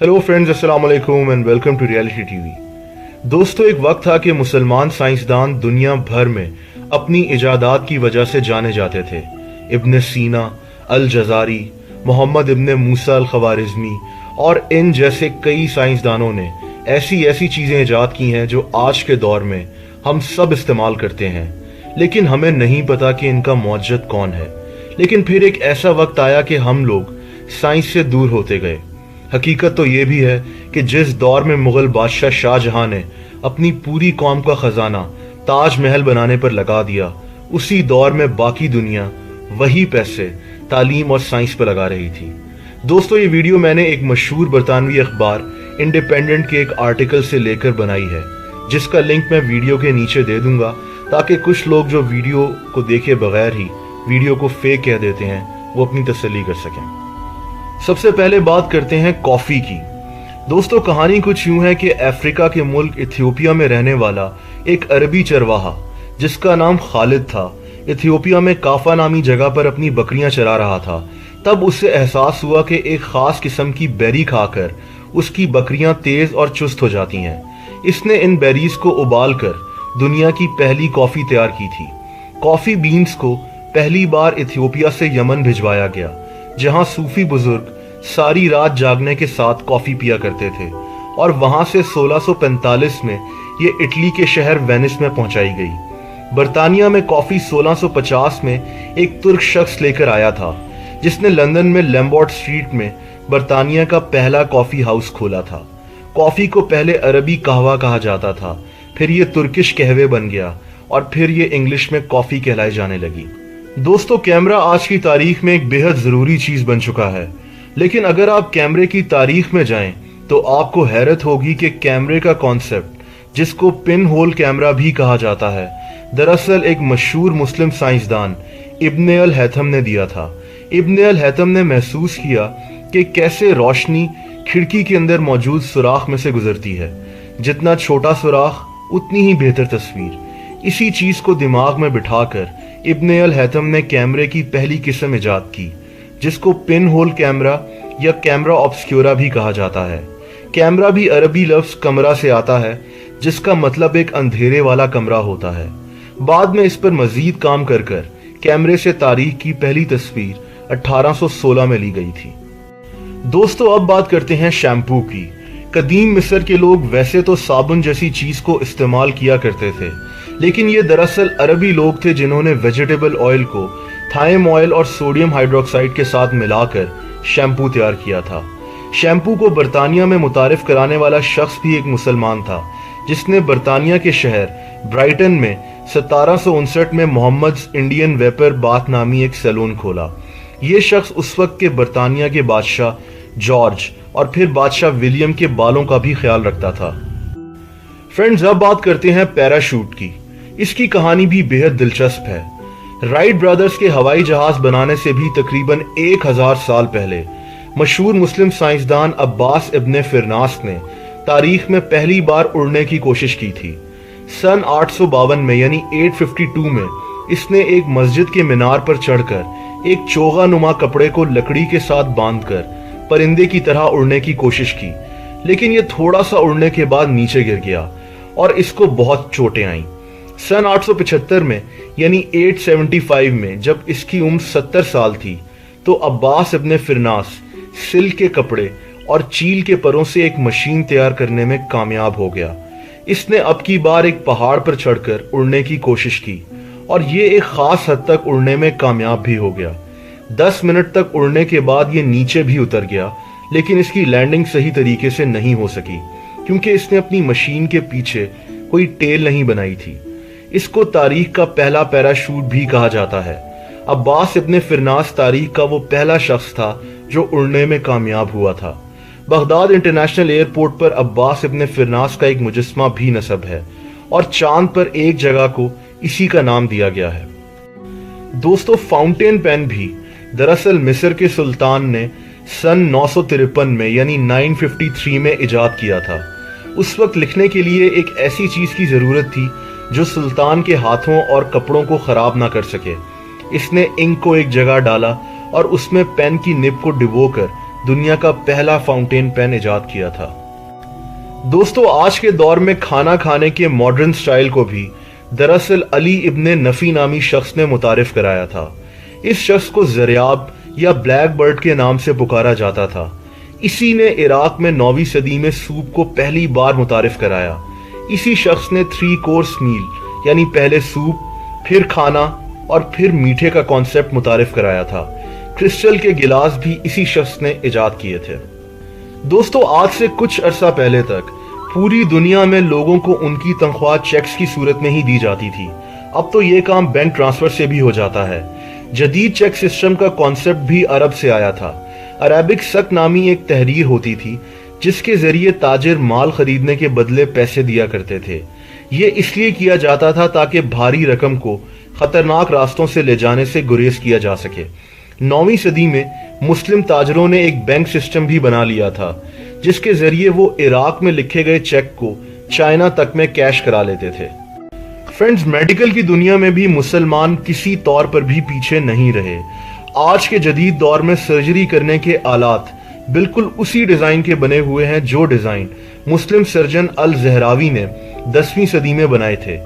Hello friends, अस्सलाम वालेकुम and welcome to reality TV. दोस्तों, एक वक्त था कि मुसलमान साइंसदान दुनिया भर में अपनी इजादात की वजह से जाने जाते थे। इब्न सीना, अल जजारी, मोहम्मद इब्न मूसा अल खवारिज़मी और इन जैसे कई साइंसदानों ने ऐसी ऐसी चीज़ें इजाद की हैं जो आज के दौर में हम सब इस्तेमाल करते हैं, लेकिन हमें नहीं पता कि इनका मौजूद कौन है। लेकिन फिर एक ऐसा वक्त आया कि हम लोग साइंस से दूर होते गए। हकीकत तो ये भी है कि जिस दौर में मुगल बादशाह शाहजहां ने अपनी पूरी कौम का खजाना ताजमहल बनाने पर लगा दिया, उसी दौर में बाकी दुनिया वही पैसे तालीम और साइंस पर लगा रही थी। दोस्तों, ये वीडियो मैंने एक मशहूर बरतानवी अखबार इंडिपेंडेंट के एक आर्टिकल से लेकर बनाई है, जिसका लिंक मैं वीडियो के नीचे दे दूंगा, ताकि कुछ लोग जो वीडियो को देखे बगैर ही वीडियो को फेक कह देते हैं वो अपनी तसल्ली कर सकें। सबसे पहले बात करते हैं कॉफी की। दोस्तों, कहानी कुछ यूं है कि अफ्रीका के मुल्क इथियोपिया में रहने वाला एक अरबी चरवाहा जिसका नाम खालिद था, इथियोपिया में काफा नामी जगह पर अपनी बकरियां चरा रहा था। तब उसे एहसास हुआ कि एक खास किस्म की बेरी खाकर उसकी बकरियां तेज और चुस्त हो जाती हैं। इसने इन बेरीज को उबाल कर दुनिया की पहली कॉफी तैयार की थी। कॉफी बीन्स को पहली बार इथियोपिया से यमन भिजवाया गया, जहां सूफी बुजुर्ग सारी रात जागने के साथ कॉफी पिया करते थे, और वहां से 1645 में ये इटली के शहर वेनिस में पहुंचाई गई। बर्तानिया में कॉफी 1650 में एक तुर्क शख्स लेकर आया था, जिसने लंदन में लैम्बर्ट स्ट्रीट में बर्तानिया का पहला कॉफी हाउस खोला था। कॉफी को पहले अरबी कहवा कहा जाता था, फिर ये तुर्किश कहवे बन गया और फिर ये इंग्लिश में कॉफी कहलाई जाने लगी। दोस्तों, कैमरा आज की तारीख में एक बेहद जरूरी चीज बन चुका है, लेकिन अगर आप कैमरे की तारीख में जाएं तो आपको हैरत होगी कि कैमरे का कॉन्सेप्ट, जिसको पिन होल कैमरा भी कहा जाता है, दरअसल एक मशहूर मुस्लिम साइंसदान इब्न अल हैथम ने दिया था। इब्न अल हैथम ने महसूस किया कि कैसे रोशनी खिड़की के अंदर मौजूद सुराख में से गुजरती है। जितना छोटा सुराख उतनी ही बेहतर तस्वीर। इसी चीज को दिमाग में बिठाकर इब्न अल हैथम ने कैमरे की पहली किस्म इजाद की, जिसको पिन होल कैमरा या कैमरा ऑब्सक्यूरा भी कहा जाता है। कैमरा भी अरबी लफ्ज कमरा से आता है, जिसका मतलब एक अंधेरे वाला कमरा होता है। बाद में इस पर मजीद काम कर कैमरे से तारीख की पहली तस्वीर 1816 में ली गई थी। दोस्तों, अब बात करते हैं शैम्पू की। कदीम मिस्र के लोग वैसे तो साबुन जैसी चीज को इस्तेमाल किया करते थे, लेकिन ये दरअसल अरबी लोग थे जिन्होंने वेजिटेबल ऑयल को थाइम ऑयल और सोडियम हाइड्रोक्साइड के साथ मिलाकर शैम्पू तैयार किया था। शैम्पू को बर्तानिया में मुतारिफ कराने वाला शख्स भी एक मुसलमान था, जिसने बर्तानिया के शहर ब्राइटन में 1759 में मोहम्मद इंडियन वेपर बाथ नामी एक सैलून खोला। ये शख्स उस वक्त के बर्तानिया के बादशाह जॉर्ज और फिर बादशाह विलियम के बालों का भी ख्याल रखता था। फ्रेंड्स, अब बात करते हैं पैराशूट की। इसकी कहानी भी बेहद दिलचस्प है। राइट ब्रदर्स के हवाई जहाज बनाने से भी तकरीबन 1000 साल पहले मशहूर मुस्लिम साइंसदान अब्बास इब्न फिरनास ने तारीख में पहली उड़ने उड़ने की कोशिश की थी। सन 852 में यानी 852 में इसने एक मस्जिद के मीनार पर चढ़कर एक चोगा नुमा कपड़े को लकड़ी के साथ बांधकर परिंदे की तरह उड़ने की कोशिश की, लेकिन यह थोड़ा सा उड़ने के बाद नीचे गिर गया और इसको बहुत चोटें आईं। सन 875 में यानी 875 में जब इसकी उम्र 70 साल थी, तो अब्बास इब्न फिरनास सिल्क के कपड़े और चील के परों से एक मशीन तैयार करने में कामयाब हो गया। इसने अब की बार एक पहाड़ पर चढ़कर उड़ने की कोशिश की और ये एक खास हद तक उड़ने में कामयाब भी हो गया। 10 मिनट तक उड़ने के बाद ये नीचे भी उतर गया, लेकिन इसकी लैंडिंग सही तरीके से नहीं हो सकी, क्योंकि इसने अपनी मशीन के पीछे कोई टेल नहीं बनाई थी। इसको तारीख का पहला पैराशूट भी कहा जाता है। अब्बास इब्न फिरनास तारीख का वो पहला शख्स था जो उड़ने में कामयाब हुआ था। बगदाद इंटरनेशनल एयरपोर्ट पर अब्बास इब्न फिरनास का एक मुजस्मा भी नस्ब है और चांद पर एक जगह को इसी का नाम दिया गया है। दोस्तों, फाउंटेन पेन भी दरअसल मिस्र के सुल्तान ने सन 953 में यानी 953 में इजाद किया था। उस वक्त लिखने के लिए एक ऐसी चीज की जरूरत थी जो सुल्तान के हाथों और कपड़ों को खराब ना कर सके। इसने इंक को एक जगह डाला और उसमें पेन की निब को डुबोकर دنیا کا پہلا فاؤنٹین پین ایجاد کیا تھا۔ دوستو، آج کے دور میں کھانا کھانے کے ماڈرن سٹائل کو بھی دراصل علی ابن نفی نامی شخص نے متعارف کرایا تھا۔ اس شخص کو زریاب یا بلیک برڈ کے نام سے پکارا جاتا تھا۔ اسی نے عراق میں 9ویں صدی میں سوپ کو پہلی بار متعارف کرایا۔ اسی شخص نے 3 کورس میل یعنی پہلے سوپ، پھر کھانا اور پھر میٹھے کا کانسیپٹ متعارف کرایا تھا۔ کرسٹل کے گلاس بھی اسی شخص نے ایجاد کیے تھے۔ دوستو، آج سے کچھ عرصہ پہلے تک پوری دنیا میں لوگوں کو ان کی تنخواہ چیکس کی صورت میں ہی دی جاتی تھی۔ اب تو یہ کام بینک ٹرانسفر سے بھی ہو جاتا ہے۔ جدید چیک سسٹم کا کانسیپٹ بھی عرب سے آیا تھا۔ عربک سک نامی ایک تحریر ہوتی تھی جس کے ذریعے تاجر مال خریدنے کے بدلے پیسے دیا کرتے تھے۔ یہ اس لیے کیا جاتا تھا تاکہ بھاری رقم کو خطرناک راستوں سے لے جانے سے گریز کیا جا سکے۔ 9ویں صدی میں مسلم تاجروں نے ایک بینک سسٹم بھی بنا لیا تھا جس کے ذریعے وہ عراق میں لکھے گئے چیک کو چائنا تک میں کیش کرا لیتے تھے۔ فرینڈز، میڈیکل کی دنیا میں بھی مسلمان کسی طور پر بھی پیچھے نہیں رہے۔ آج کے جدید دور میں سرجری کرنے کے آلات بالکل اسی ڈیزائن کے بنے ہوئے ہیں جو ڈیزائن مسلم سرجن الزہراوی نے 10ویں صدی میں بنائے تھے۔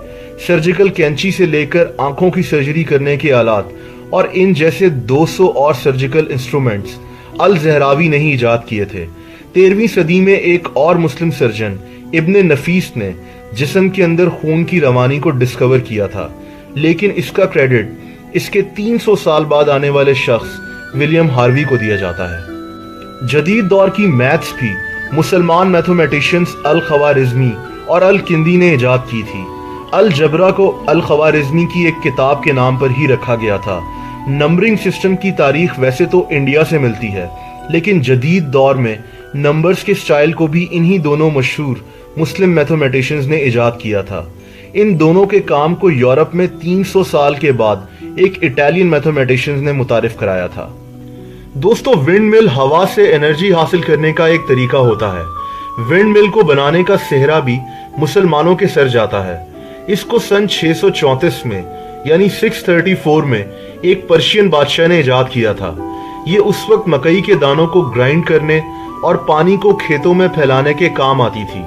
سرجیکل کینچی سے لے کر آنکھوں کی سرجری کرنے کے آلات اور ان جیسے 200 اور سرجیکل انسٹرومنٹس الزہراوی نے ہی ایجاد کیے تھے۔ 13ویں صدی میں ایک اور مسلم سرجن ابن نفیس نے جسم کے اندر خون کی روانی کو ڈسکور کیا تھا، لیکن اس کا کریڈٹ اس کے 300 سال بعد آنے والے شخص ولیم ہاروی کو دیا جاتا ہے۔ جدید دور کی میتھس بھی مسلمان میتھمیٹیشنز الخوارزمی اور الکندی نے ایجاد کی تھی۔ الجبرا کو الخوارزمی کی ایک کتاب کے نام پر ہی رکھا گیا تھا۔ نمبرنگ سسٹم کی تاریخ ویسے تو انڈیا سے ملتی ہے، لیکن جدید دور میں نمبرز کے سٹائل کو بھی انہی دونوں مشہور مسلم میتھمیٹیشنز نے ایجاد کیا تھا۔ ان دونوں کے کام کو یورپ میں 300 سال کے بعد ایک اٹالین میتھمیٹیشنز نے متعارف کرایا تھا۔ دوستو، ونڈ مل ہوا سے انرجی حاصل کرنے کا ایک طریقہ ہوتا ہے۔ ونڈ مل کو بنانے کا سہرا بھی مسلمانوں کے سر جاتا ہے۔ اس کو سن 634 میں یعنی 634 میں ایک پرشین بادشاہ نے ایجاد کیا تھا۔ یہ اس وقت مکئی کے دانوں کو گرائنڈ کرنے اور پانی کو کھیتوں میں پھیلانے کے کام آتی تھی۔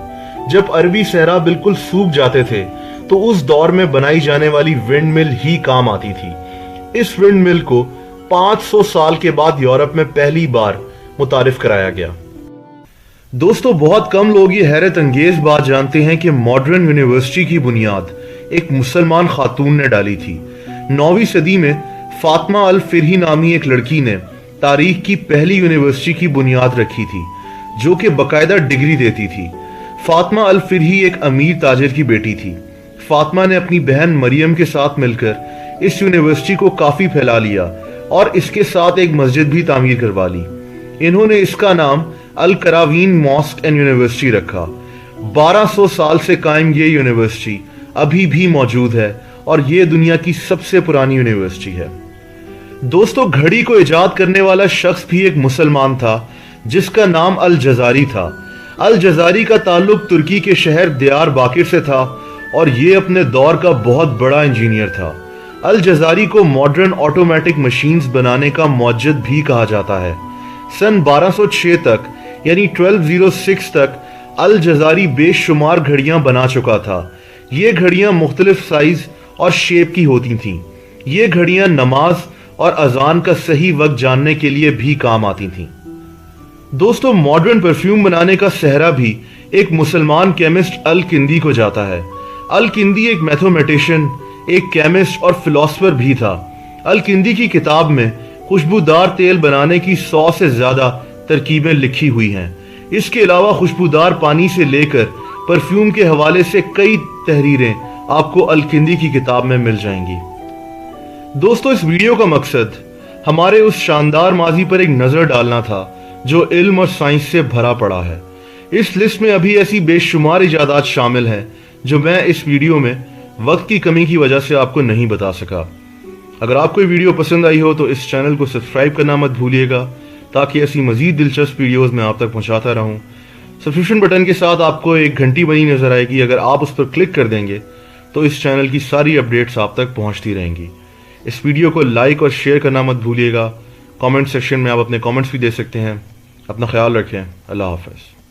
جب عربی صحرا بالکل سوکھ جاتے تھے تو اس دور میں بنائی جانے والی ونڈ مل ہی کام آتی تھی۔ اس ونڈ مل کو 500 سال کے بعد یورپ میں پہلی بار متعارف کرایا گیا۔ دوستو، بہت کم لوگ یہ حیرت انگیز بات جانتے ہیں کہ ماڈرن یونیورسٹی کی بنیاد ایک مسلمان خاتون نے ڈالی تھی۔ 9ویں صدی میں فاطمہ الفرہی نامی ایک لڑکی نے تاریخ کی پہلی یونیورسٹی کی بنیاد رکھی تھی جو کہ باقاعدہ ڈگری دیتی تھی۔ فاطمہ الفرہی ایک امیر تاجر کی بیٹی تھی۔ فاطمہ نے اپنی بہن مریم کے ساتھ مل کر اس یونیورسٹی کو کافی پھیلا لیا اور اس کے ساتھ ایک مسجد بھی تعمیر کروا لی۔ انہوں نے اس کا نام القراوین ماسک اینڈ یونیورسٹی رکھا۔ 1200 سال سے قائم یہ یونیورسٹی ابھی بھی موجود ہے اور یہ دنیا کی سب سے پرانی یونیورسٹی ہے۔ دوستو، گھڑی کو ایجاد کرنے والا شخص بھی ایک مسلمان تھا جس کا نام الجزاری تھا۔ الجزاری کا تعلق ترکی کے شہر دیار باکر سے تھا اور یہ اپنے دور کا بہت بڑا انجینئر تھا۔ الجزاری کو ماڈرن آٹومیٹک مشینز بنانے کا موجد بھی کہا جاتا ہے۔ سن 1206 تک یعنی 1206 تک الجزاری بے شمار گھڑیاں بنا چکا تھا۔ یہ گھڑیاں مختلف سائز اور شیپ کی ہوتی تھیں۔ یہ گھڑیاں نماز اور اذان کا صحیح وقت جاننے کے لیے بھی کام آتی تھیں۔ دوستو، ماڈرن پرفیوم بنانے کا سہرا بھی ایک مسلمان کیمسٹ الکندی کو جاتا ہے۔ الکندی ایک میتھمیٹیشین، ایک کیمسٹ اور فلاسفر بھی تھا۔ الکندی کی کتاب میں خوشبودار تیل بنانے کی 100 سے زیادہ ترکیبیں لکھی ہوئی ہیں۔ اس کے علاوہ خوشبودار پانی سے لے کر پرفیوم کے حوالے سے کئی تحریریں آپ کو الکندی کی کتاب میں مل جائیں گی۔ دوستو، اس ویڈیو کا مقصد ہمارے اس شاندار ماضی پر ایک نظر ڈالنا تھا جو علم اور سائنس سے بھرا پڑا ہے۔ اس لسٹ میں ابھی ایسی بے شمار ایجادات شامل ہیں جو میں اس ویڈیو میں وقت کی کمی کی وجہ سے آپ کو نہیں بتا سکا۔ اگر آپ کو یہ ویڈیو پسند آئی ہو تو اس چینل کو سبسکرائب کرنا مت بھولیے گا تاکہ ایسی مزید دلچسپ ویڈیوز میں آپ تک پہنچاتا رہوں۔ سبسکرپشن بٹن کے ساتھ آپ کو ایک گھنٹی بنی نظر آئے گی۔ اگر آپ اس پر کلک کر دیں گے تو اس چینل کی ساری اپڈیٹس آپ تک پہنچتی رہیں گی۔ اس ویڈیو کو لائک اور شیئر کرنا مت بھولیے گا۔ کامنٹ سیکشن میں آپ اپنے کامنٹس بھی دے سکتے ہیں۔ اپنا خیال رکھیں. اللہ حافظ.